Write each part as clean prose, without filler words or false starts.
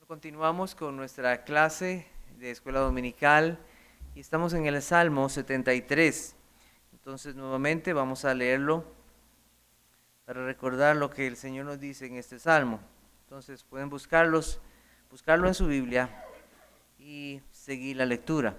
Continuamos con nuestra clase de escuela dominical y estamos en el Salmo 73. Entonces nuevamente vamos a leerlo para recordar lo que el Señor nos dice en este Salmo. Entonces pueden buscarlo en su Biblia y seguir la lectura.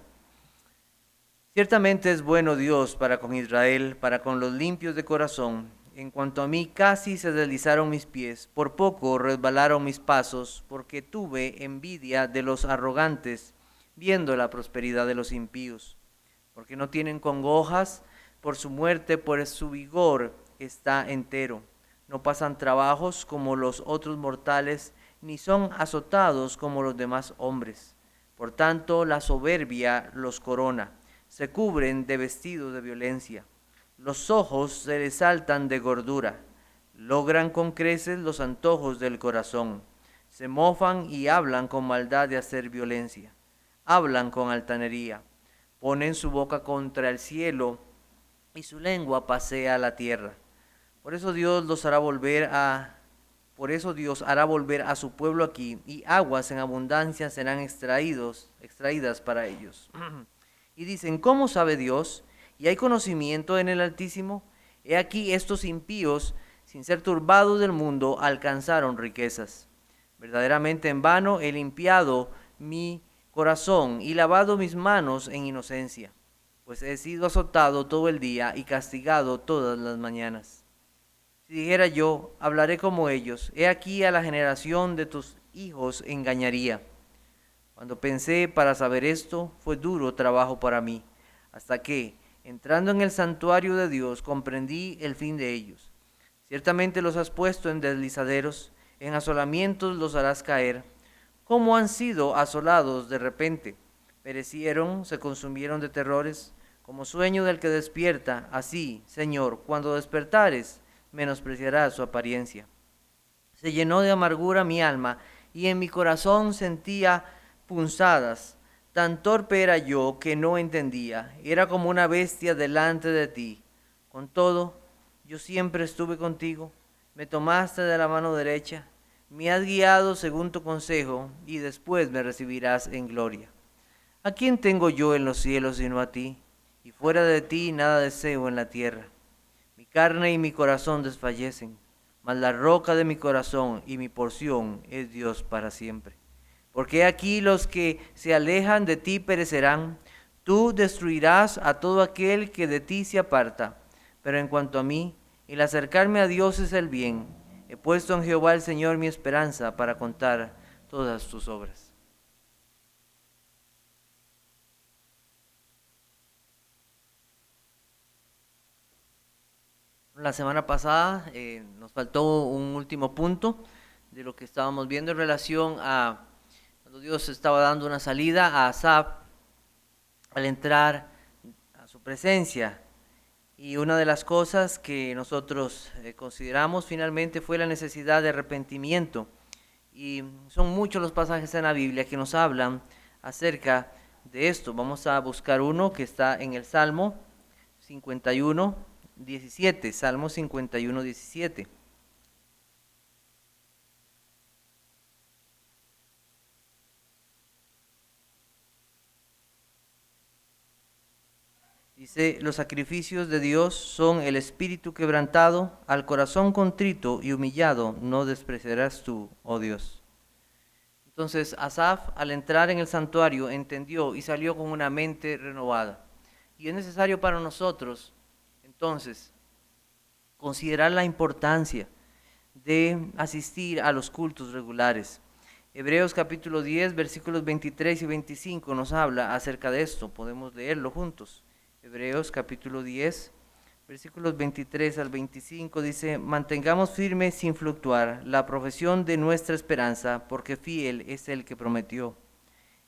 Ciertamente es bueno Dios para con Israel, para con los limpios de corazón. En cuanto a mí, casi se deslizaron mis pies, por poco resbalaron mis pasos, porque tuve envidia de los arrogantes, viendo la prosperidad de los impíos. Porque no tienen congojas por su muerte, pues su vigor está entero. No pasan trabajos como los otros mortales, ni son azotados como los demás hombres. Por tanto, la soberbia los corona, se cubren de vestidos de violencia. Los ojos se les saltan de gordura, logran con creces los antojos del corazón. Se mofan y hablan con maldad de hacer violencia. Hablan con altanería, ponen su boca contra el cielo y su lengua pasea la tierra. Por eso Dios hará volver a su pueblo aquí, y aguas en abundancia serán extraídas para ellos. Y dicen, ¿cómo sabe Dios? ¿Y hay conocimiento en el Altísimo? He aquí estos impíos, sin ser turbados del mundo, alcanzaron riquezas. Verdaderamente en vano he limpiado mi corazón y lavado mis manos en inocencia, pues he sido azotado todo el día y castigado todas las mañanas. Si dijera yo, hablaré como ellos, he aquí a la generación de tus hijos engañaría. Cuando pensé para saber esto, fue duro trabajo para mí, hasta que, entrando en el santuario de Dios, comprendí el fin de ellos. Ciertamente los has puesto en deslizaderos, en asolamientos los harás caer. ¿Cómo han sido asolados de repente? Perecieron, se consumieron de terrores, como sueño del que despierta. Así, Señor, cuando despertares, menospreciarás su apariencia. Se llenó de amargura mi alma, y en mi corazón sentía punzadas. Tan torpe era yo que no entendía. Era como una bestia delante de ti. Con todo, yo siempre estuve contigo. Me tomaste de la mano derecha. Me has guiado según tu consejo, y después me recibirás en gloria. ¿A quién tengo yo en los cielos sino a ti? Y fuera de ti nada deseo en la tierra. Mi carne y mi corazón desfallecen, mas la roca de mi corazón y mi porción es Dios para siempre. Porque aquí los que se alejan de ti perecerán, tú destruirás a todo aquel que de ti se aparta. Pero en cuanto a mí, el acercarme a Dios es el bien. He puesto en Jehová el Señor mi esperanza para contar todas tus obras. La semana pasada nos faltó un último punto de lo que estábamos viendo en relación a cuando Dios estaba dando una salida a Asaf al entrar a su presencia. Y una de las cosas que nosotros consideramos finalmente fue la necesidad de arrepentimiento. Y son muchos los pasajes en la Biblia que nos hablan acerca de esto. Vamos a buscar uno que está en el Salmo 51:17. Salmo 51:17. Dice, los sacrificios de Dios son el espíritu quebrantado, al corazón contrito y humillado no despreciarás tú, oh Dios. Entonces Asaf, al entrar en el santuario, entendió y salió con una mente renovada. Y es necesario para nosotros, entonces, considerar la importancia de asistir a los cultos regulares. Hebreos capítulo 10, versículos 23 y 25 nos habla acerca de esto. Podemos leerlo juntos. Hebreos capítulo 10, versículos 23 al 25 dice, mantengamos firme sin fluctuar la profesión de nuestra esperanza, porque fiel es el que prometió.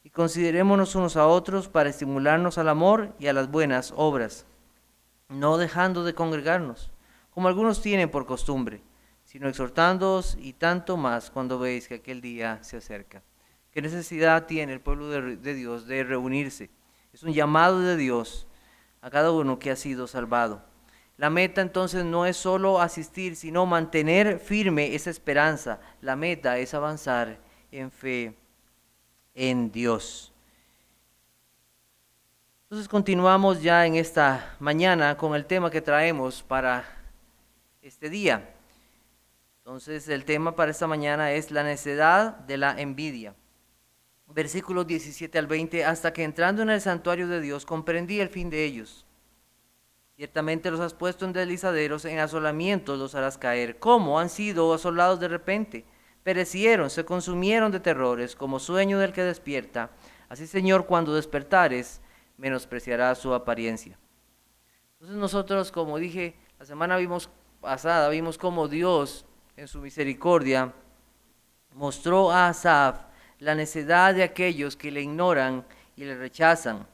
Y considerémonos unos a otros para estimularnos al amor y a las buenas obras, no dejando de congregarnos, como algunos tienen por costumbre, sino exhortándoos, y tanto más cuando veis que aquel día se acerca. ¿Qué necesidad tiene el pueblo de Dios de reunirse? Es un llamado de Dios a cada uno que ha sido salvado. La meta entonces no es solo asistir, sino mantener firme esa esperanza. La meta es avanzar en fe en Dios. Entonces continuamos ya en esta mañana con el tema que traemos para este día. Entonces el tema para esta mañana es la necedad de la envidia. Versículos 17 al 20, hasta que entrando en el santuario de Dios comprendí el fin de ellos. Ciertamente los has puesto en deslizaderos, en asolamientos los harás caer. ¿Cómo han sido asolados de repente? Perecieron, se consumieron de terrores, como sueño del que despierta. Así, Señor, cuando despertares, menospreciarás su apariencia. Entonces nosotros, como dije, la semana pasada vimos cómo Dios, en su misericordia, mostró a Asaf la necedad de aquellos que le ignoran y le rechazan.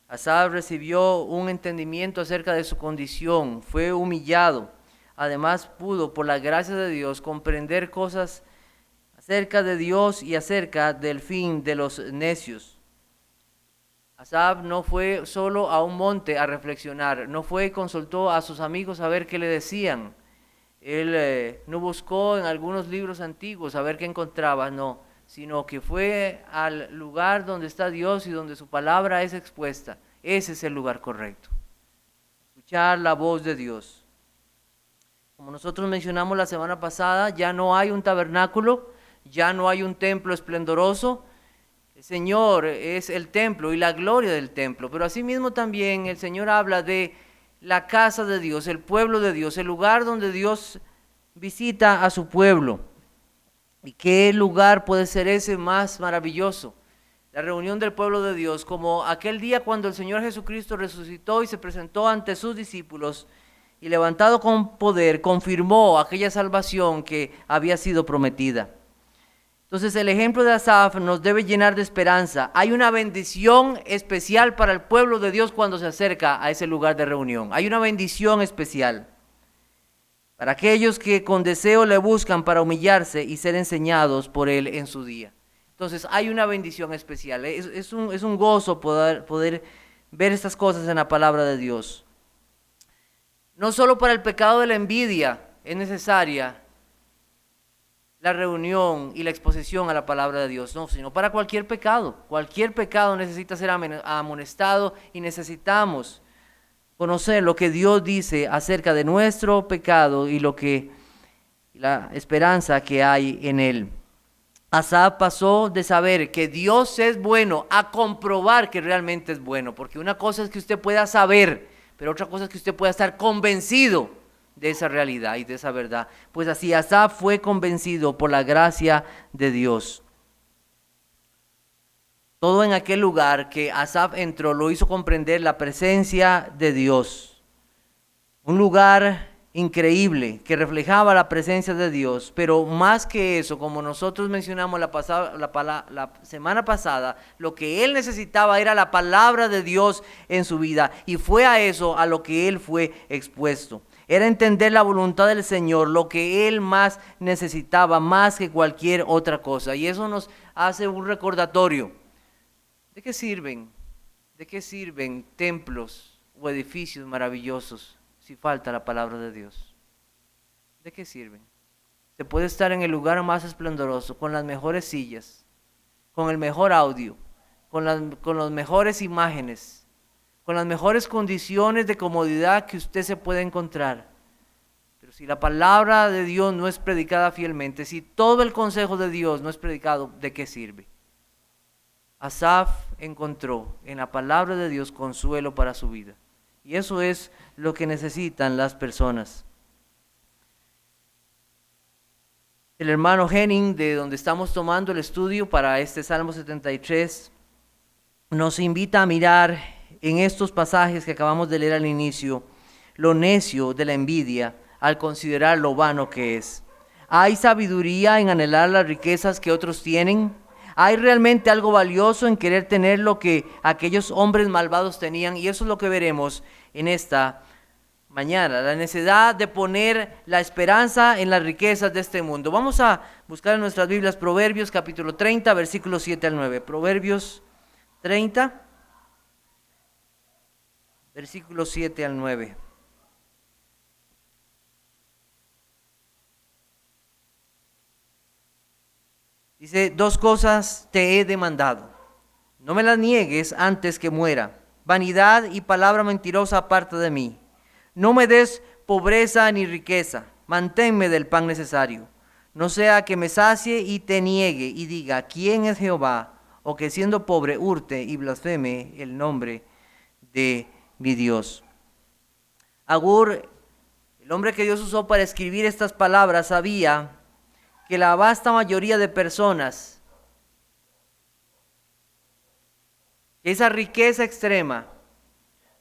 Asaf recibió un entendimiento acerca de su condición, fue humillado. Además pudo, por la gracia de Dios, comprender cosas acerca de Dios y acerca del fin de los necios. Asaf no fue solo a un monte a reflexionar, no fue y consultó a sus amigos a ver qué le decían. Él no buscó en algunos libros antiguos a ver qué encontraba, no, sino que fue al lugar donde está Dios y donde su palabra es expuesta. Ese es el lugar correcto. Escuchar la voz de Dios. Como nosotros mencionamos la semana pasada, ya no hay un tabernáculo, ya no hay un templo esplendoroso. El Señor es el templo y la gloria del templo, pero asimismo también el Señor habla de la casa de Dios, el pueblo de Dios, el lugar donde Dios visita a su pueblo. ¿Y qué lugar puede ser ese más maravilloso? La reunión del pueblo de Dios, como aquel día cuando el Señor Jesucristo resucitó y se presentó ante sus discípulos y levantado con poder, confirmó aquella salvación que había sido prometida. Entonces el ejemplo de Asaf nos debe llenar de esperanza. Hay una bendición especial para el pueblo de Dios cuando se acerca a ese lugar de reunión. Hay una bendición especial para aquellos que con deseo le buscan para humillarse y ser enseñados por Él en su día. Entonces hay una bendición especial. Es un gozo poder ver estas cosas en la palabra de Dios. No solo para el pecado de la envidia es necesaria la reunión y la exposición a la palabra de Dios, no, sino para cualquier pecado. Cualquier pecado necesita ser amonestado y necesitamos conocer lo que Dios dice acerca de nuestro pecado y la esperanza que hay en él. Asaf pasó de saber que Dios es bueno a comprobar que realmente es bueno, porque una cosa es que usted pueda saber, pero otra cosa es que usted pueda estar convencido de esa realidad y de esa verdad. Pues así Asaf fue convencido por la gracia de Dios. Todo en aquel lugar que Asaf entró lo hizo comprender la presencia de Dios. Un lugar increíble que reflejaba la presencia de Dios, pero más que eso, como nosotros mencionamos la semana pasada, lo que él necesitaba era la palabra de Dios en su vida, y fue a eso a lo que él fue expuesto. Era entender la voluntad del Señor, lo que él más necesitaba, más que cualquier otra cosa, y eso nos hace un recordatorio. ¿De qué sirven? ¿De qué sirven templos o edificios maravillosos si falta la palabra de Dios? ¿De qué sirven? Se puede estar en el lugar más esplendoroso, con las mejores sillas, con el mejor audio, con las mejores imágenes, con las mejores condiciones de comodidad que usted se puede encontrar. Pero si la palabra de Dios no es predicada fielmente, si todo el consejo de Dios no es predicado, ¿de qué sirve? Asaf encontró en la palabra de Dios consuelo para su vida. Y eso es lo que necesitan las personas. El hermano Henning, de donde estamos tomando el estudio para este Salmo 73, nos invita a mirar en estos pasajes que acabamos de leer al inicio, lo necio de la envidia al considerar lo vano que es. ¿Hay sabiduría en anhelar las riquezas que otros tienen? ¿Hay realmente algo valioso en querer tener lo que aquellos hombres malvados tenían? Y eso es lo que veremos en esta mañana, la necesidad de poner la esperanza en las riquezas de este mundo. Vamos a buscar en nuestras Biblias Proverbios capítulo 30, versículos 7 al 9. Proverbios 30, versículos 7 al 9. Dice, dos cosas te he demandado. No me las niegues antes que muera. Vanidad y palabra mentirosa aparte de mí. No me des pobreza ni riqueza. Manténme del pan necesario. No sea que me sacie y te niegue y diga, ¿quién es Jehová? O que siendo pobre hurte y blasfeme el nombre de mi Dios. Agur, el hombre que Dios usó para escribir estas palabras, sabía que la vasta mayoría de personas, esa riqueza extrema,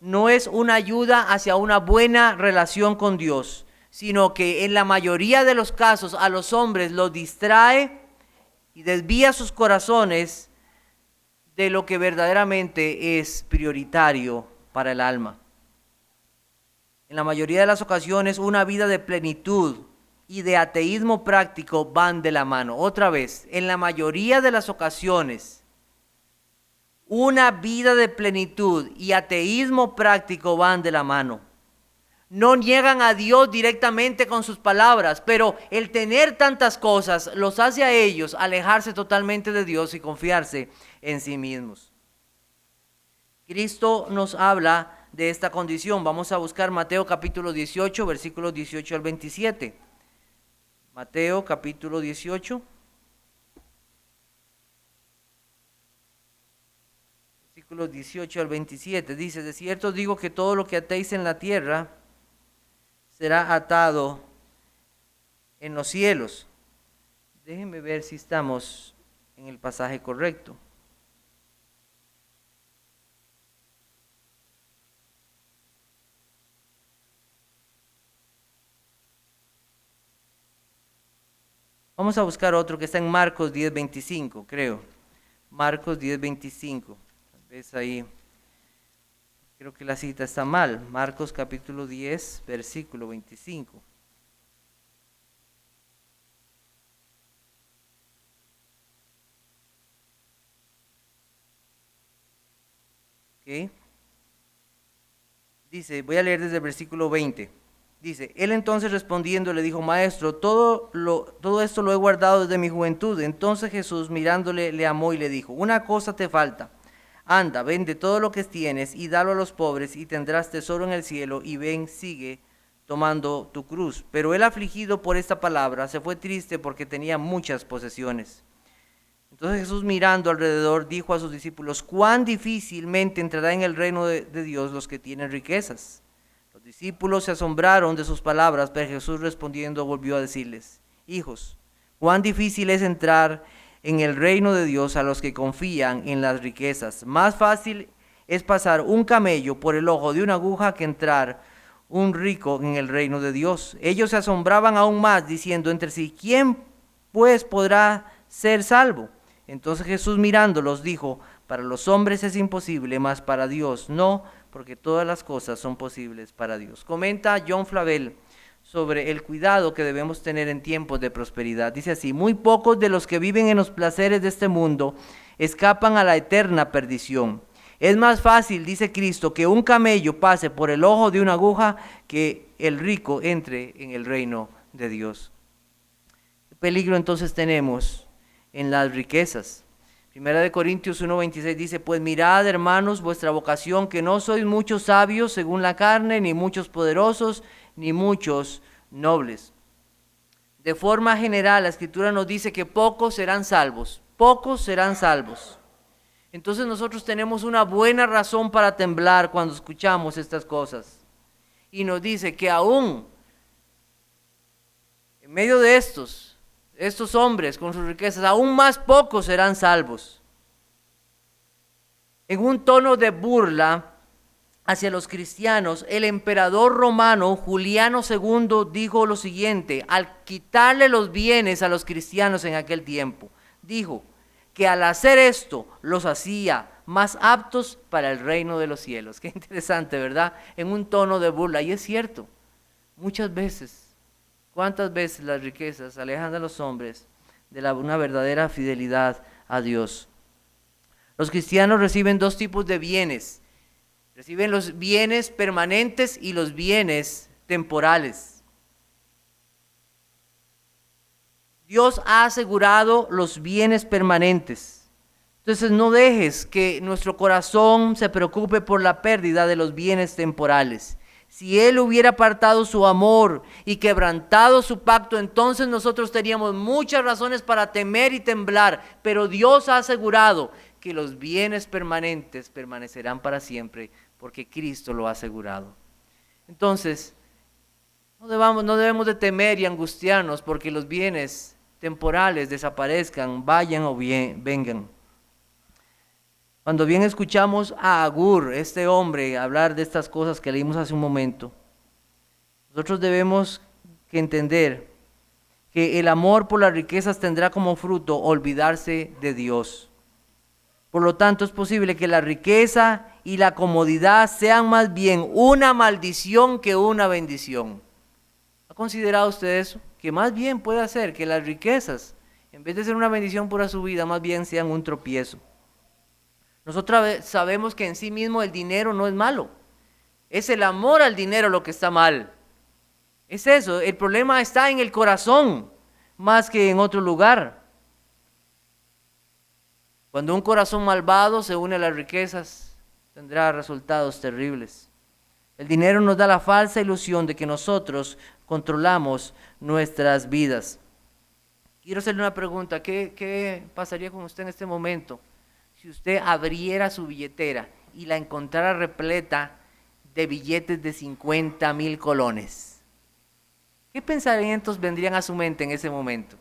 no es una ayuda hacia una buena relación con Dios, sino que en la mayoría de los casos a los hombres los distrae y desvía sus corazones de lo que verdaderamente es prioritario para el alma. En la mayoría de las ocasiones, una vida de plenitud y de ateísmo práctico van de la mano. Otra vez, en la mayoría de las ocasiones, una vida de plenitud y ateísmo práctico van de la mano. No niegan a Dios directamente con sus palabras, pero el tener tantas cosas los hace a ellos alejarse totalmente de Dios y confiarse en sí mismos. Cristo nos habla de esta condición. Vamos a buscar Mateo capítulo 18, versículos 18 al 27. Mateo capítulo 18. Versículos 18 al 27. Dice, de cierto digo que todo lo que atéis en la tierra será atado en los cielos. Déjenme ver si estamos en el pasaje correcto. Vamos a buscar otro que está en Marcos 10:25, creo. Marcos 10:25. Tal vez ahí, creo que la cita está mal. Marcos capítulo 10, versículo 25. ¿Ok? Dice, voy a leer desde el versículo 20. Dice, él entonces respondiendo le dijo, maestro, todo esto lo he guardado desde mi juventud. Entonces Jesús mirándole le amó y le dijo, una cosa te falta. Anda, vende todo lo que tienes y dalo a los pobres y tendrás tesoro en el cielo y ven, sigue tomando tu cruz. Pero él afligido por esta palabra se fue triste porque tenía muchas posesiones. Entonces Jesús mirando alrededor dijo a sus discípulos, cuán difícilmente entrará en el reino de Dios los que tienen riquezas. Los discípulos se asombraron de sus palabras, pero Jesús respondiendo volvió a decirles, hijos, cuán difícil es entrar en el reino de Dios a los que confían en las riquezas. Más fácil es pasar un camello por el ojo de una aguja que entrar un rico en el reino de Dios. Ellos se asombraban aún más, diciendo entre sí, ¿quién pues podrá ser salvo? Entonces Jesús mirándolos dijo, para los hombres es imposible, mas para Dios no, porque todas las cosas son posibles para Dios. Comenta John Flavel sobre el cuidado que debemos tener en tiempos de prosperidad. Dice así, muy pocos de los que viven en los placeres de este mundo escapan a la eterna perdición. Es más fácil, dice Cristo, que un camello pase por el ojo de una aguja que el rico entre en el reino de Dios. ¿Qué peligro entonces tenemos en las riquezas? Primera de Corintios 1:26 dice, pues mirad, hermanos, vuestra vocación, que no sois muchos sabios según la carne, ni muchos poderosos, ni muchos nobles. De forma general, la Escritura nos dice que pocos serán salvos, pocos serán salvos. Entonces nosotros tenemos una buena razón para temblar cuando escuchamos estas cosas. Y nos dice que aún en medio de estos hombres con sus riquezas, aún más pocos serán salvos. En un tono de burla hacia los cristianos, el emperador romano Juliano II dijo lo siguiente, al quitarle los bienes a los cristianos en aquel tiempo, dijo que al hacer esto los hacía más aptos para el reino de los cielos. Qué interesante, ¿verdad? En un tono de burla, y es cierto, muchas veces. ¿Cuántas veces las riquezas alejan a los hombres de una verdadera fidelidad a Dios? Los cristianos reciben dos tipos de bienes. Reciben los bienes permanentes y los bienes temporales. Dios ha asegurado los bienes permanentes. Entonces no dejes que nuestro corazón se preocupe por la pérdida de los bienes temporales. Si Él hubiera apartado su amor y quebrantado su pacto, entonces nosotros teníamos muchas razones para temer y temblar. Pero Dios ha asegurado que los bienes permanentes permanecerán para siempre, porque Cristo lo ha asegurado. Entonces, no debemos de temer y angustiarnos porque los bienes temporales desaparezcan, vayan o vengan. Cuando bien escuchamos a Agur, este hombre, hablar de estas cosas que leímos hace un momento, nosotros debemos que entender que el amor por las riquezas tendrá como fruto olvidarse de Dios. Por lo tanto, es posible que la riqueza y la comodidad sean más bien una maldición que una bendición. ¿Ha considerado usted eso? Que más bien puede hacer que las riquezas, en vez de ser una bendición para su vida, más bien sean un tropiezo. Nosotros sabemos que en sí mismo el dinero no es malo. Es el amor al dinero lo que está mal. Es eso, el problema está en el corazón, más que en otro lugar. Cuando un corazón malvado se une a las riquezas, tendrá resultados terribles. El dinero nos da la falsa ilusión de que nosotros controlamos nuestras vidas. Quiero hacerle una pregunta, ¿qué pasaría con usted en este momento si usted abriera su billetera y la encontrara repleta de billetes de 50,000 colones? ¿Qué pensamientos vendrían a su mente en ese momento?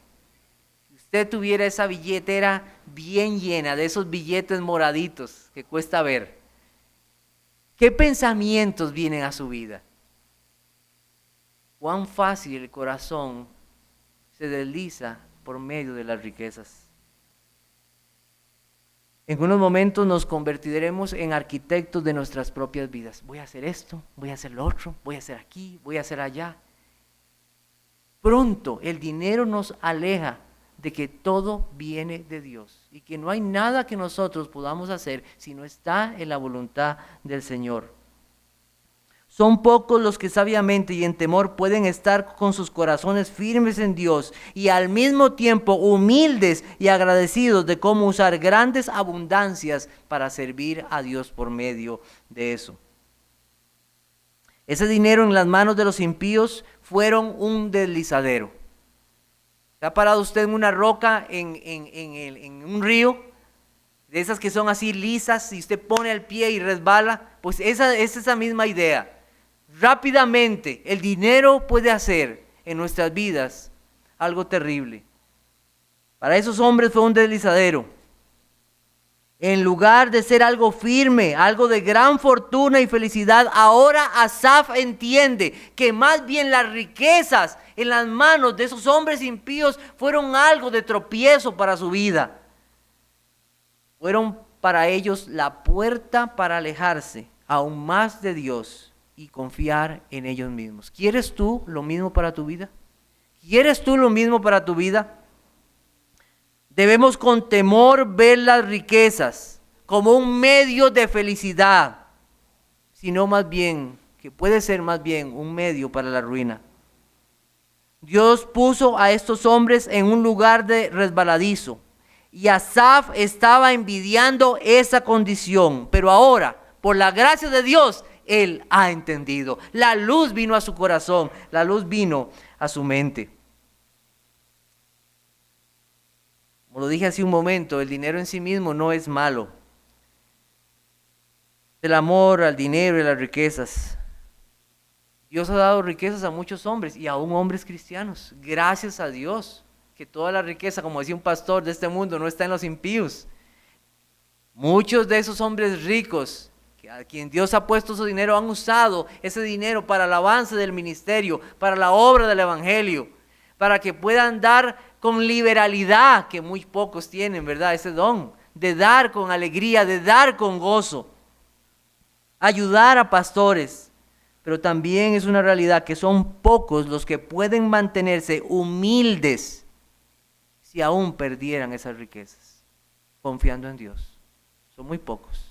Si usted tuviera esa billetera bien llena de esos billetes moraditos que cuesta ver, ¿qué pensamientos vienen a su vida? ¿Cuán fácil el corazón se desliza por medio de las riquezas? En unos momentos nos convertiremos en arquitectos de nuestras propias vidas. Voy a hacer esto, voy a hacer lo otro, voy a hacer aquí, voy a hacer allá. Pronto el dinero nos aleja de que todo viene de Dios y que no hay nada que nosotros podamos hacer si no está en la voluntad del Señor. Son pocos los que sabiamente y en temor pueden estar con sus corazones firmes en Dios y al mismo tiempo humildes y agradecidos de cómo usar grandes abundancias para servir a Dios por medio de eso. Ese dinero en las manos de los impíos fueron un deslizadero. ¿Se ha parado usted en una roca, en un río? De esas que son así lisas y usted pone el pie y resbala. Pues esa es esa misma idea. Rápidamente el dinero puede hacer en nuestras vidas algo terrible. Para esos hombres fue un deslizadero. En lugar de ser algo firme, algo de gran fortuna y felicidad, ahora Asaf entiende que más bien las riquezas en las manos de esos hombres impíos fueron algo de tropiezo para su vida. Fueron para ellos la puerta para alejarse aún más de Dios y confiar en ellos mismos. ¿Quieres tú lo mismo para tu vida? ¿Quieres tú lo mismo para tu vida? Debemos con temor ver las riquezas como un medio de felicidad, sino más bien, que puede ser más bien un medio para la ruina. Dios puso a estos hombres en un lugar de resbaladizo y Asaf estaba envidiando esa condición, pero ahora, por la gracia de Dios, él ha entendido. La luz vino a su corazón, la luz vino a su mente. Como lo dije hace un momento, el dinero en sí mismo no es malo. El amor al dinero y las riquezas. Dios ha dado riquezas a muchos hombres y aún hombres cristianos. Gracias a Dios que toda la riqueza, como decía un pastor de este mundo, no está en los impíos. Muchos de esos hombres ricos a quien Dios ha puesto su dinero han usado ese dinero para el avance del ministerio, para la obra del evangelio, para que puedan dar con liberalidad, que muy pocos tienen, ¿verdad? Ese don de dar con alegría, de dar con gozo, ayudar a pastores. Pero también es una realidad que son pocos los que pueden mantenerse humildes si aún perdieran esas riquezas, confiando en Dios. Son muy pocos.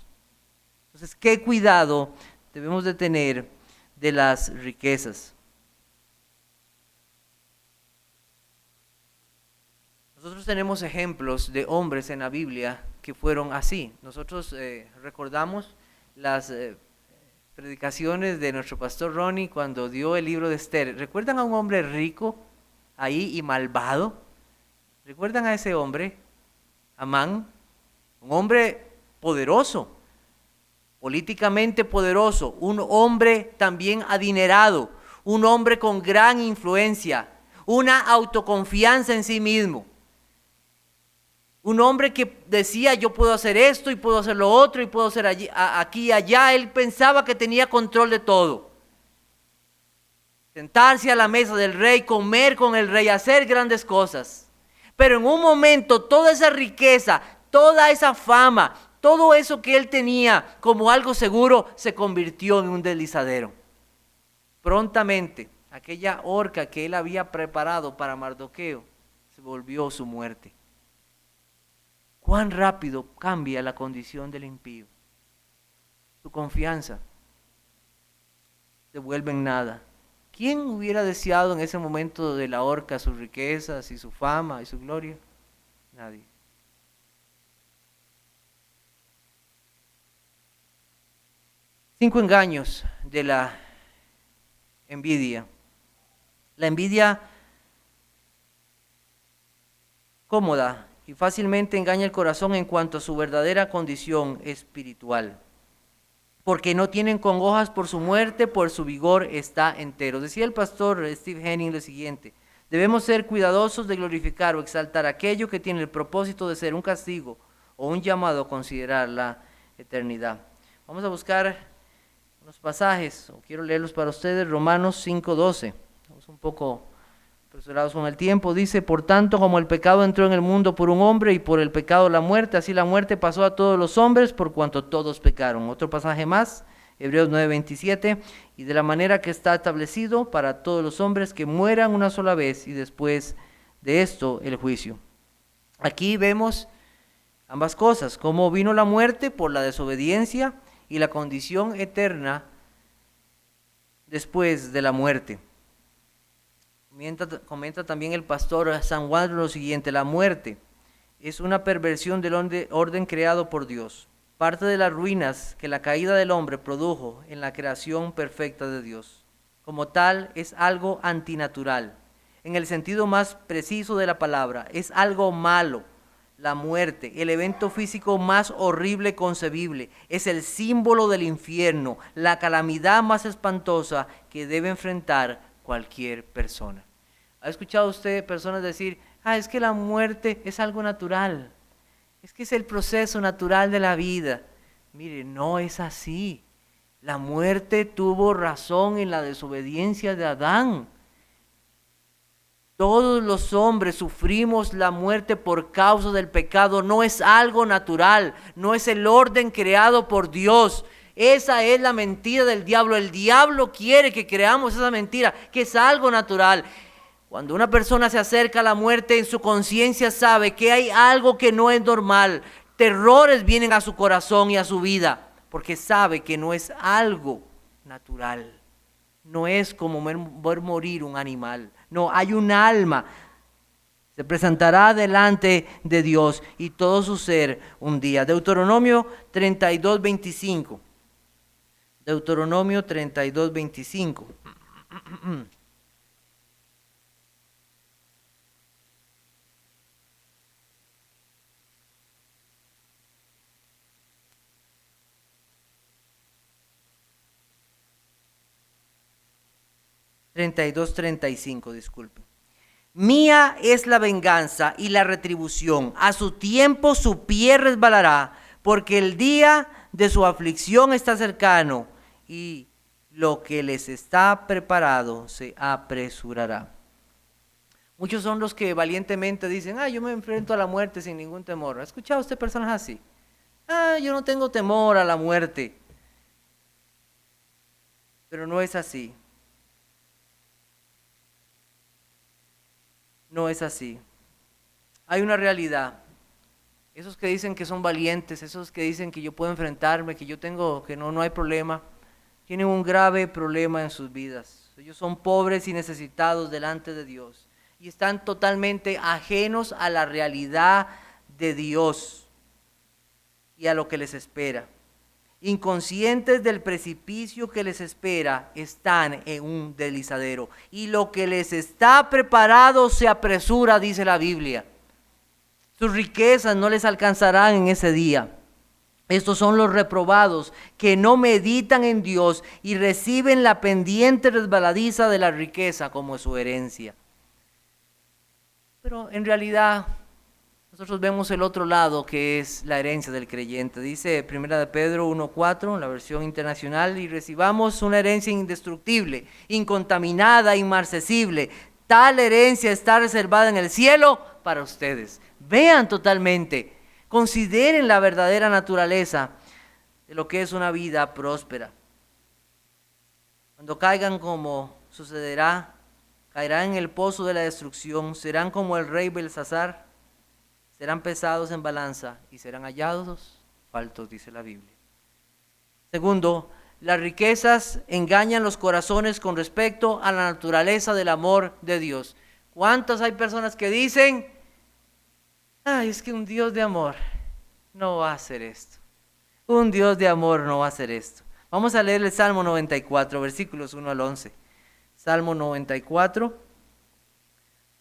Entonces, ¿qué cuidado debemos de tener de las riquezas? Nosotros tenemos ejemplos de hombres en la Biblia que fueron así. Nosotros recordamos las predicaciones de nuestro pastor Ronnie cuando dio el libro de Esther. ¿Recuerdan a un hombre rico ahí y malvado? ¿Recuerdan a ese hombre? Amán, un hombre poderoso, políticamente poderoso, un hombre también adinerado, un hombre con gran influencia, una autoconfianza en sí mismo. Un hombre que decía, yo puedo hacer esto y puedo hacer lo otro y puedo hacer aquí y allá. Él pensaba que tenía control de todo. Sentarse a la mesa del rey, comer con el rey, hacer grandes cosas. Pero en un momento toda esa riqueza, toda esa fama, todo eso que él tenía como algo seguro se convirtió en un deslizadero. Prontamente, aquella horca que él había preparado para Mardoqueo se volvió su muerte. ¿Cuán rápido cambia la condición del impío? Su confianza se vuelve en nada. ¿Quién hubiera deseado en ese momento de la horca sus riquezas y su fama y su gloria? Nadie. Cinco engaños de la envidia. La envidia cómoda y fácilmente engaña el corazón en cuanto a su verdadera condición espiritual. Porque no tienen congojas por su muerte, por su vigor está entero. Decía el pastor Steve Henning lo siguiente: debemos ser cuidadosos de glorificar o exaltar aquello que tiene el propósito de ser un castigo o un llamado a considerar la eternidad. Vamos a buscar unos pasajes, o quiero leerlos para ustedes. Romanos 5:12. Vamos un poco apresurados con el tiempo. Dice: por tanto, como el pecado entró en el mundo por un hombre y por el pecado la muerte, así la muerte pasó a todos los hombres por cuanto todos pecaron. Otro pasaje más, Hebreos 9:27, y de la manera que está establecido para todos los hombres que mueran una sola vez y después de esto el juicio. Aquí vemos ambas cosas: cómo vino la muerte por la desobediencia y la condición eterna después de la muerte. Comenta también el pastor San Juan lo siguiente: la muerte es una perversión del orden creado por Dios, parte de las ruinas que la caída del hombre produjo en la creación perfecta de Dios. Como tal, es algo antinatural, en el sentido más preciso de la palabra. Es algo malo. La muerte, el evento físico más horrible concebible, es el símbolo del infierno, la calamidad más espantosa que debe enfrentar cualquier persona. ¿Ha escuchado usted personas decir: es que la muerte es algo natural, es que es el proceso natural de la vida? Mire, no es así. La muerte tuvo razón en la desobediencia de Adán. Todos los hombres sufrimos la muerte por causa del pecado. No es algo natural, no es el orden creado por Dios. Esa es la mentira del diablo. El diablo quiere que creamos esa mentira, que es algo natural. Cuando una persona se acerca a la muerte, en su conciencia sabe que hay algo que no es normal. Terrores vienen a su corazón y a su vida, porque sabe que no es algo natural. No es como ver morir un animal. No, hay un alma. Se presentará delante de Dios y todo su ser un día. Deuteronomio 32:25. Deuteronomio 32:25. 32:35, disculpe. Mía es la venganza y la retribución. A su tiempo su pie resbalará, porque el día de su aflicción está cercano y lo que les está preparado se apresurará. Muchos son los que valientemente dicen: yo me enfrento a la muerte sin ningún temor. ¿Ha escuchado usted personas así? Yo no tengo temor a la muerte. Pero no es así. No es así. Hay una realidad. Esos que dicen que son valientes, esos que dicen que yo puedo enfrentarme, que yo tengo, que no hay problema, tienen un grave problema en sus vidas. Ellos son pobres y necesitados delante de Dios. y están totalmente ajenos a la realidad de Dios y a lo que les espera. Inconscientes del precipicio que les espera, están en un deslizadero. Y lo que les está preparado se apresura, dice la Biblia. Sus riquezas no les alcanzarán en ese día. Estos son los reprobados que no meditan en Dios y reciben la pendiente resbaladiza de la riqueza como su herencia. Pero en realidad nosotros vemos el otro lado, que es la herencia del creyente. Dice 1 de Pedro 1:4, en la versión internacional: y recibamos una herencia indestructible, incontaminada, inmarcesible. Tal herencia está reservada en el cielo para ustedes. Vean totalmente, consideren la verdadera naturaleza de lo que es una vida próspera. Cuando caigan, como sucederá, caerán en el pozo de la destrucción, serán como el rey Belsasar, serán pesados en balanza y serán hallados faltos, dice la Biblia. Segundo, las riquezas engañan los corazones con respecto a la naturaleza del amor de Dios. ¿Cuántas hay personas que dicen: ay, es que un Dios de amor no va a hacer esto? Un Dios de amor no va a hacer esto. Vamos a leer el Salmo 94, versículos 1 al 11. Salmo 94,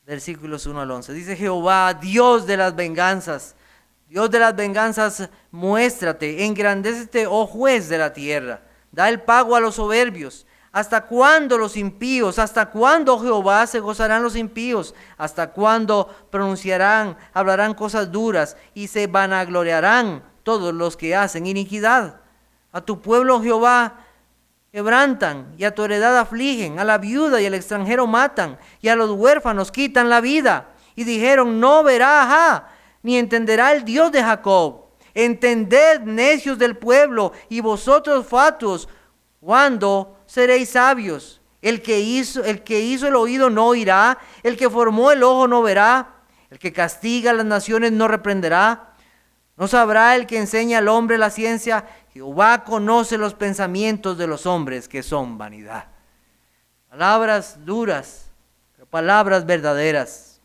versículos 1 al 11. Dice Jehová, Dios de las venganzas, muéstrate, engrandécete, oh juez de la tierra. Da el pago a los soberbios. ¿Hasta cuándo los impíos? ¿Hasta cuándo, Jehová, se gozarán los impíos? ¿Hasta cuándo hablarán cosas duras y se vanagloriarán todos los que hacen iniquidad? A tu pueblo, Jehová, quebrantan y a tu heredad afligen. A la viuda y al extranjero matan y a los huérfanos quitan la vida. Y dijeron: no verá ni entenderá el Dios de Jacob. Entended, necios del pueblo, y vosotros fatuos, ¿cuándo seréis sabios? El que hizo el oído no oirá, el que formó el ojo no verá, el que castiga a las naciones no reprenderá. ¿No sabrá el que enseña al hombre la ciencia? Jehová conoce los pensamientos de los hombres, que son vanidad. Palabras duras, pero palabras verdaderas.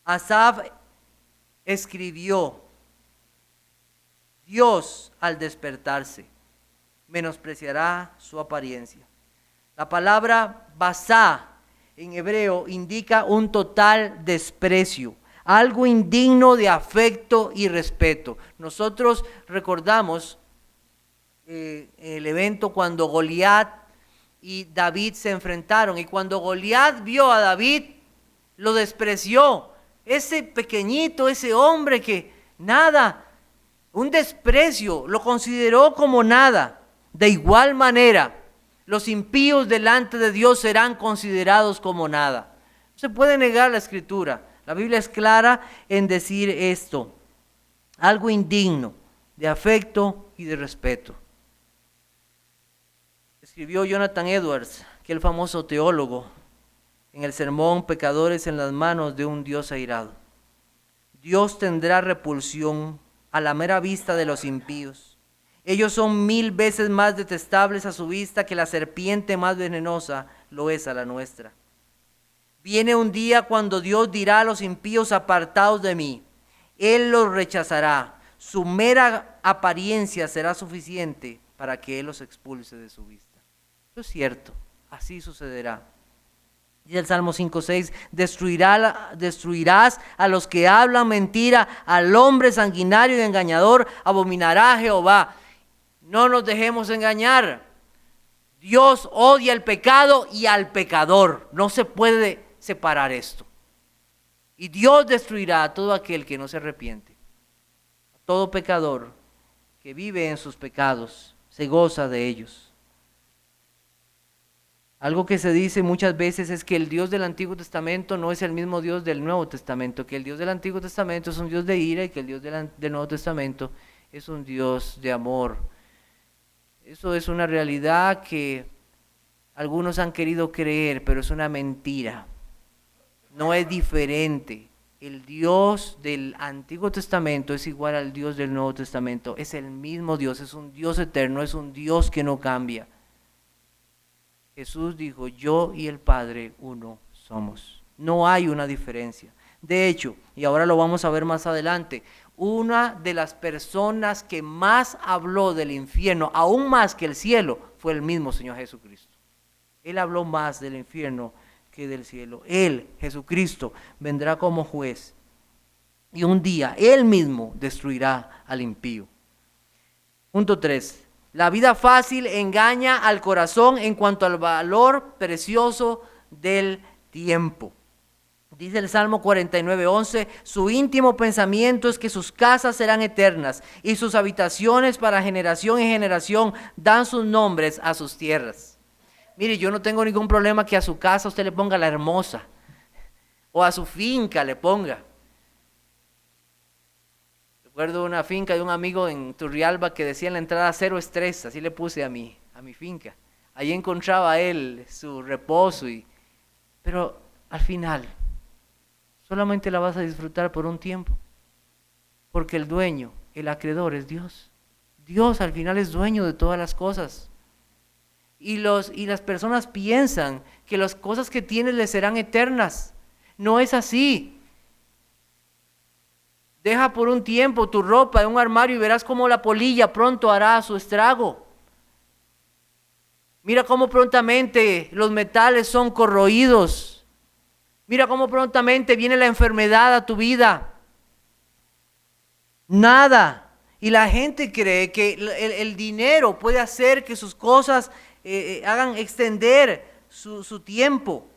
Asaf escribió: Dios, al despertarse, menospreciará su apariencia. La palabra basá en hebreo indica un total desprecio, algo indigno de afecto y respeto. Nosotros recordamos el evento cuando Goliat y David se enfrentaron, y cuando Goliat vio a David, lo despreció. Ese pequeñito, ese hombre que nada, un desprecio, lo consideró como nada. De igual manera, los impíos delante de Dios serán considerados como nada. No se puede negar la Escritura. La Biblia es clara en decir esto: algo indigno de afecto y de respeto. Escribió Jonathan Edwards, aquel famoso teólogo, en el sermón Pecadores en las manos de un Dios airado: Dios tendrá repulsión a la mera vista de los impíos. Ellos son 1000 veces más detestables a su vista que la serpiente más venenosa lo es a la nuestra. Viene un día cuando Dios dirá a los impíos: apartaos de mí. Él los rechazará. Su mera apariencia será suficiente para que Él los expulse de su vista. Eso es cierto, así sucederá. Dice el Salmo 5:6: destruirás a los que hablan mentira, al hombre sanguinario y engañador abominará Jehová. No nos dejemos engañar. Dios odia el pecado y al pecador. No se puede separar esto. Y Dios destruirá a todo aquel que no se arrepiente. A todo pecador que vive en sus pecados, se goza de ellos. Algo que se dice muchas veces es que el Dios del Antiguo Testamento no es el mismo Dios del Nuevo Testamento, que el Dios del Antiguo Testamento es un Dios de ira y que el Dios del Nuevo Testamento es un Dios de amor. Eso es una realidad que algunos han querido creer, pero es una mentira. No es diferente. El Dios del Antiguo Testamento es igual al Dios del Nuevo Testamento. Es el mismo Dios, es un Dios eterno, es un Dios que no cambia. Jesús dijo: yo y el Padre uno somos. No hay una diferencia. De hecho, y ahora lo vamos a ver más adelante, una de las personas que más habló del infierno, aún más que el cielo, fue el mismo Señor Jesucristo. Él habló más del infierno que del cielo. Él, Jesucristo, vendrá como juez. Y un día Él mismo destruirá al impío. Punto 3. La vida fácil engaña al corazón en cuanto al valor precioso del tiempo. Dice el Salmo 49:11, su íntimo pensamiento es que sus casas serán eternas y sus habitaciones para generación en generación dan sus nombres a sus tierras. Mire, yo no tengo ningún problema que a su casa usted le ponga la hermosa o a su finca le ponga. Recuerdo una finca de un amigo en Turrialba que decía en la entrada 0 estrés, así le puse a mi finca. Ahí encontraba él su reposo, pero al final solamente la vas a disfrutar por un tiempo, porque el dueño, el acreedor es Dios. Dios al final es dueño de todas las cosas. Y las personas piensan que las cosas que tienen les serán eternas. No es así. Deja por un tiempo tu ropa en un armario y verás cómo la polilla pronto hará su estrago. Mira cómo prontamente los metales son corroídos. Mira cómo prontamente viene la enfermedad a tu vida. Nada. Y la gente cree que el dinero puede hacer que sus cosas hagan extender su tiempo.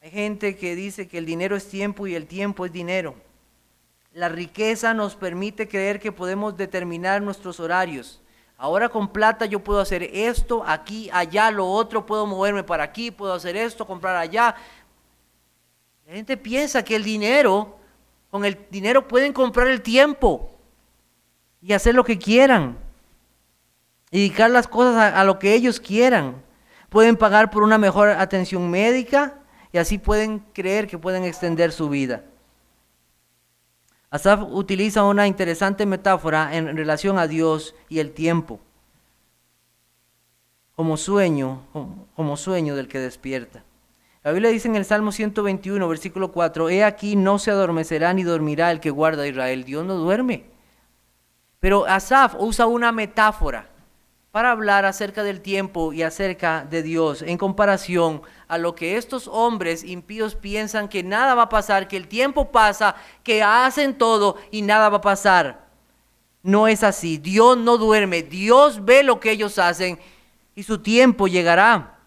Hay gente que dice que el dinero es tiempo y el tiempo es dinero. La riqueza nos permite creer que podemos determinar nuestros horarios. Ahora con plata yo puedo hacer esto, aquí, allá, lo otro, puedo moverme para aquí, puedo hacer esto, comprar allá. La gente piensa que con el dinero pueden comprar el tiempo y hacer lo que quieran. Y dedicar las cosas a lo que ellos quieran. Pueden pagar por una mejor atención médica. Y así pueden creer que pueden extender su vida. Asaf utiliza una interesante metáfora en relación a Dios y el tiempo, como sueño del que despierta. La Biblia dice en el Salmo 121, versículo 4, he aquí no se adormecerá ni dormirá el que guarda a Israel. Dios no duerme. Pero Asaf usa una metáfora para hablar acerca del tiempo y acerca de Dios, en comparación a lo que estos hombres impíos piensan que nada va a pasar, que el tiempo pasa, que hacen todo y nada va a pasar. No es así. Dios no duerme. Dios ve lo que ellos hacen y su tiempo llegará.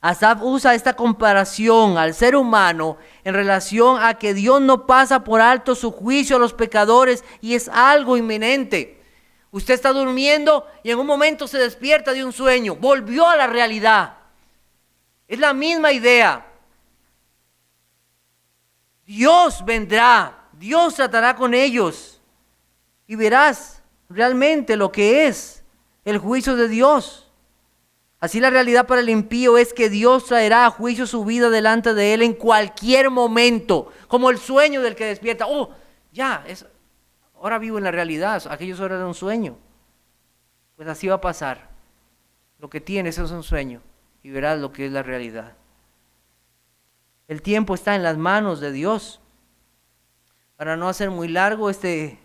Asaf usa esta comparación al ser humano en relación a que Dios no pasa por alto su juicio a los pecadores y es algo inminente. Usted está durmiendo y en un momento se despierta de un sueño, volvió a la realidad. Es la misma idea. Dios vendrá, Dios tratará con ellos y verás realmente lo que es el juicio de Dios. Así la realidad para el impío es que Dios traerá a juicio su vida delante de él en cualquier momento, como el sueño del que despierta. Ahora vivo en la realidad, aquellos horas de un sueño. Pues así va a pasar. Lo que tienes es un sueño y verás lo que es la realidad. El tiempo está en las manos de Dios. Para no hacer muy largo este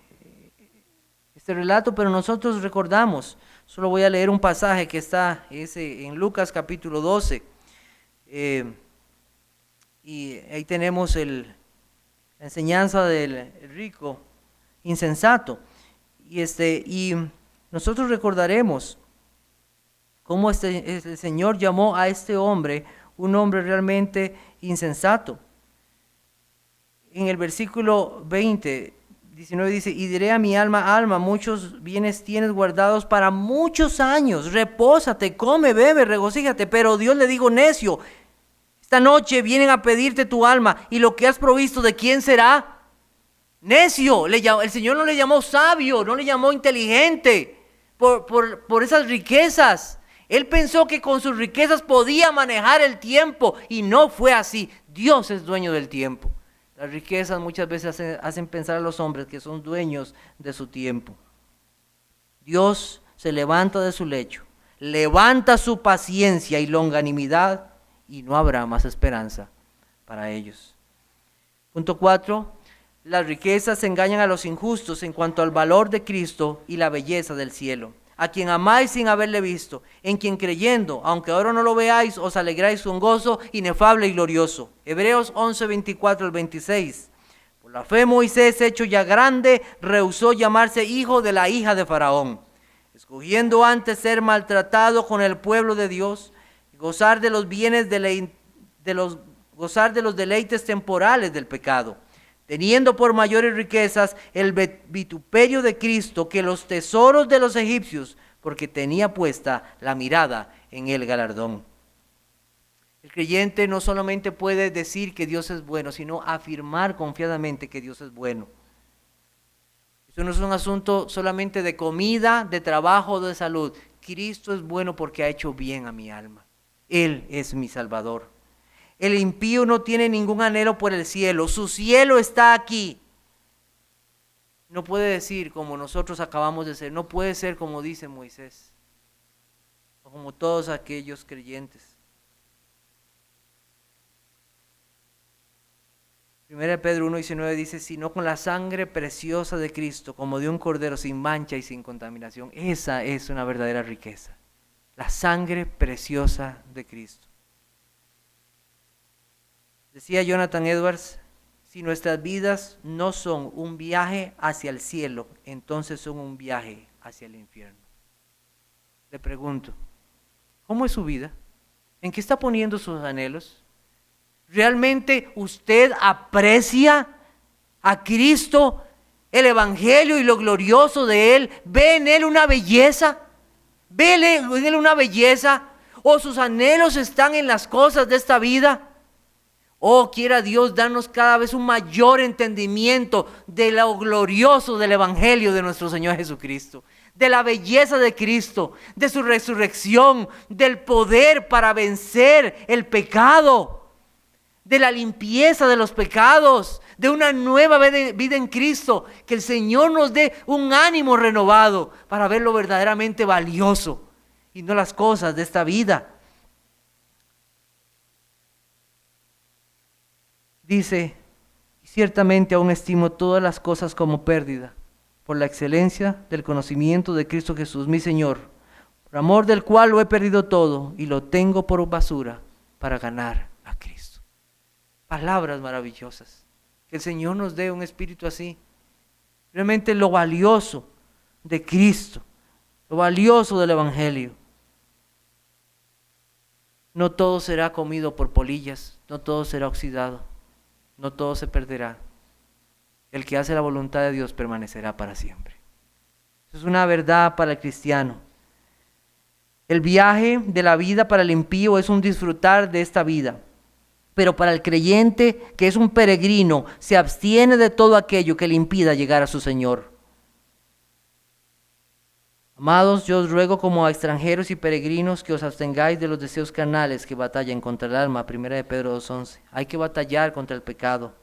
relato, pero nosotros recordamos, solo voy a leer un pasaje que está en Lucas capítulo 12. Y ahí tenemos la enseñanza del rico insensato. Y nosotros recordaremos cómo el Señor llamó a este hombre un hombre realmente insensato. En el versículo 19 dice, y diré a mi alma, muchos bienes tienes guardados para muchos años, repósate, come, bebe, regocíjate. Pero Dios le dijo, necio, esta noche vienen a pedirte tu alma, y lo que has provisto, ¿de quién será? Necio. El Señor no le llamó sabio, no le llamó inteligente por esas riquezas. Él pensó que con sus riquezas podía manejar el tiempo y no fue así. Dios es dueño del tiempo. Las riquezas muchas veces hacen pensar a los hombres que son dueños de su tiempo. Dios se levanta de su lecho, levanta su paciencia y longanimidad y no habrá más esperanza para ellos. Punto 4. Las riquezas engañan a los injustos en cuanto al valor de Cristo y la belleza del cielo, a quien amáis sin haberle visto, en quien creyendo, aunque ahora no lo veáis, os alegráis con gozo inefable y glorioso. Hebreos 11, 24 al 26. Por la fe Moisés, hecho ya grande, rehusó llamarse hijo de la hija de Faraón, escogiendo antes ser maltratado con el pueblo de Dios, y gozar de los bienes gozar de los deleites temporales del pecado, teniendo por mayores riquezas el vituperio de Cristo que los tesoros de los egipcios, porque tenía puesta la mirada en el galardón. El creyente no solamente puede decir que Dios es bueno, sino afirmar confiadamente que Dios es bueno. Eso no es un asunto solamente de comida, de trabajo o de salud. Cristo es bueno porque ha hecho bien a mi alma. Él es mi Salvador. El impío no tiene ningún anhelo por el cielo. Su cielo está aquí. No puede decir como nosotros acabamos de ser. No puede ser como dice Moisés. O como todos aquellos creyentes. 1 Pedro 1:19 dice, sino con la sangre preciosa de Cristo, como de un cordero sin mancha y sin contaminación. Esa es una verdadera riqueza. La sangre preciosa de Cristo. Decía Jonathan Edwards, si nuestras vidas no son un viaje hacia el cielo, entonces son un viaje hacia el infierno. Le pregunto, ¿cómo es su vida? ¿En qué está poniendo sus anhelos? ¿Realmente usted aprecia a Cristo, el Evangelio y lo glorioso de Él? ¿Ve en Él una belleza? ¿Ve en Él una belleza? ¿O sus anhelos están en las cosas de esta vida? Oh, quiera Dios darnos cada vez un mayor entendimiento de lo glorioso del Evangelio de nuestro Señor Jesucristo, de la belleza de Cristo, de su resurrección, del poder para vencer el pecado, de la limpieza de los pecados, de una nueva vida en Cristo, que el Señor nos dé un ánimo renovado para ver lo verdaderamente valioso y no las cosas de esta vida. Dice, ciertamente aún estimo todas las cosas como pérdida, por la excelencia del conocimiento de Cristo Jesús, mi Señor, por amor del cual lo he perdido todo y lo tengo por basura para ganar a Cristo. Palabras maravillosas. Que el Señor nos dé un espíritu así. Realmente lo valioso de Cristo, lo valioso del Evangelio. No todo será comido por polillas, no todo será oxidado, no todo se perderá. El que hace la voluntad de Dios permanecerá para siempre. Eso es una verdad para el cristiano. El viaje de la vida para el impío es un disfrutar de esta vida. Pero para el creyente, que es un peregrino, se abstiene de todo aquello que le impida llegar a su Señor. Amados, yo os ruego como a extranjeros y peregrinos que os abstengáis de los deseos carnales que batallan contra el alma. 1 Pedro 2:11. Hay que batallar contra el pecado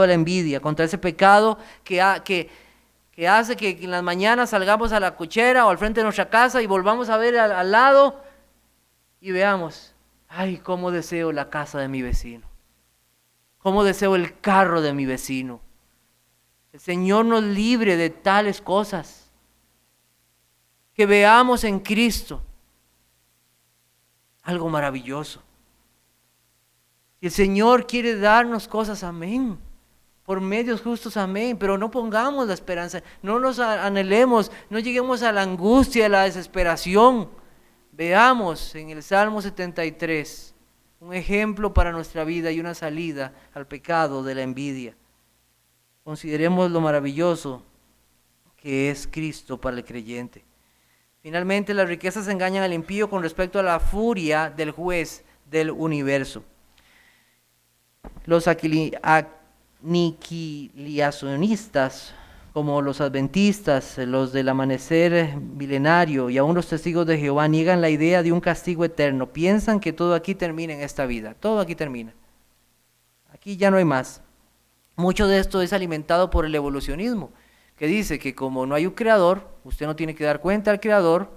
de la envidia, contra ese pecado que hace que en las mañanas salgamos a la cochera o al frente de nuestra casa y volvamos a ver al lado y veamos, ay, cómo deseo la casa de mi vecino, cómo deseo el carro de mi vecino. El Señor nos libre de tales cosas. Que veamos en Cristo algo maravilloso. Si el Señor quiere darnos cosas, amén. Por medios justos, amén. Pero no pongamos la esperanza, no nos anhelemos, no lleguemos a la angustia, a la desesperación. Veamos en el Salmo 73 un ejemplo para nuestra vida y una salida al pecado de la envidia. Consideremos lo maravilloso que es Cristo para el creyente. Finalmente, las riquezas engañan al impío con respecto a la furia del juez del universo. Los aniquilacionistas, como los adventistas, los del amanecer milenario y aún los testigos de Jehová, niegan la idea de un castigo eterno. Piensan que todo aquí termina en esta vida. Todo aquí termina. Aquí ya no hay más. Mucho de esto es alimentado por el evolucionismo, que dice que como no hay un creador, usted no tiene que dar cuenta al creador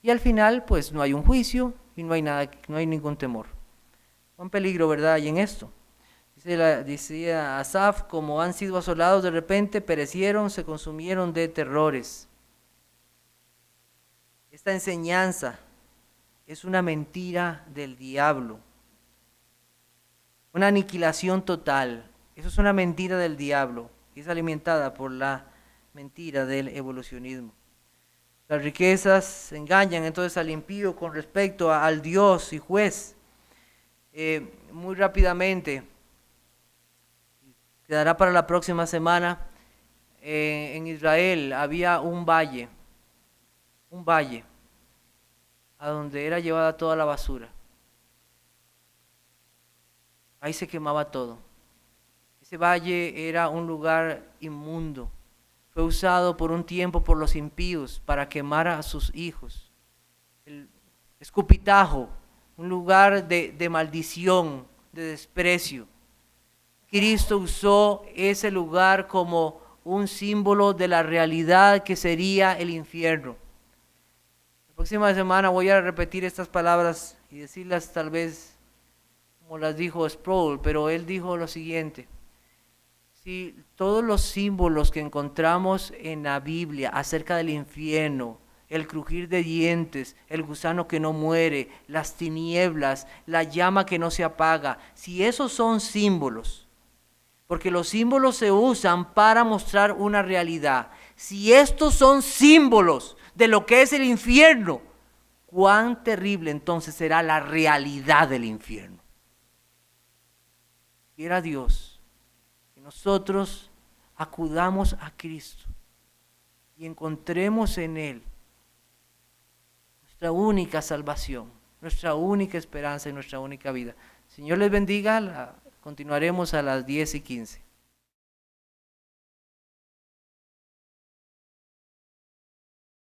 y al final pues no hay un juicio y no hay nada, no hay ningún temor. Un peligro, ¿verdad? Y en esto. Decía Asaf, como han sido asolados de repente, perecieron, se consumieron de terrores. Esta enseñanza es una mentira del diablo, una aniquilación total. Eso es una mentira del diablo y es alimentada por la mentira del evolucionismo. Las riquezas engañan entonces al impío con respecto al Dios y juez. Muy rápidamente, quedará para la próxima semana, en Israel había un valle a donde era llevada toda la basura. Ahí se quemaba todo. Ese valle era un lugar inmundo. Fue usado por un tiempo por los impíos para quemar a sus hijos. El escupitajo, un lugar de maldición, de desprecio. Cristo usó ese lugar como un símbolo de la realidad que sería el infierno. La próxima semana voy a repetir estas palabras y decirlas tal vez como las dijo Sproul, pero él dijo lo siguiente: si todos los símbolos que encontramos en la Biblia acerca del infierno, el crujir de dientes, el gusano que no muere, las tinieblas, la llama que no se apaga, si esos son símbolos, porque los símbolos se usan para mostrar una realidad, si estos son símbolos de lo que es el infierno, cuán terrible entonces será la realidad del infierno. Quiera Dios que nosotros acudamos a Cristo y encontremos en Él nuestra única salvación, nuestra única esperanza y nuestra única vida. Señor les bendiga, continuaremos a las 10:15.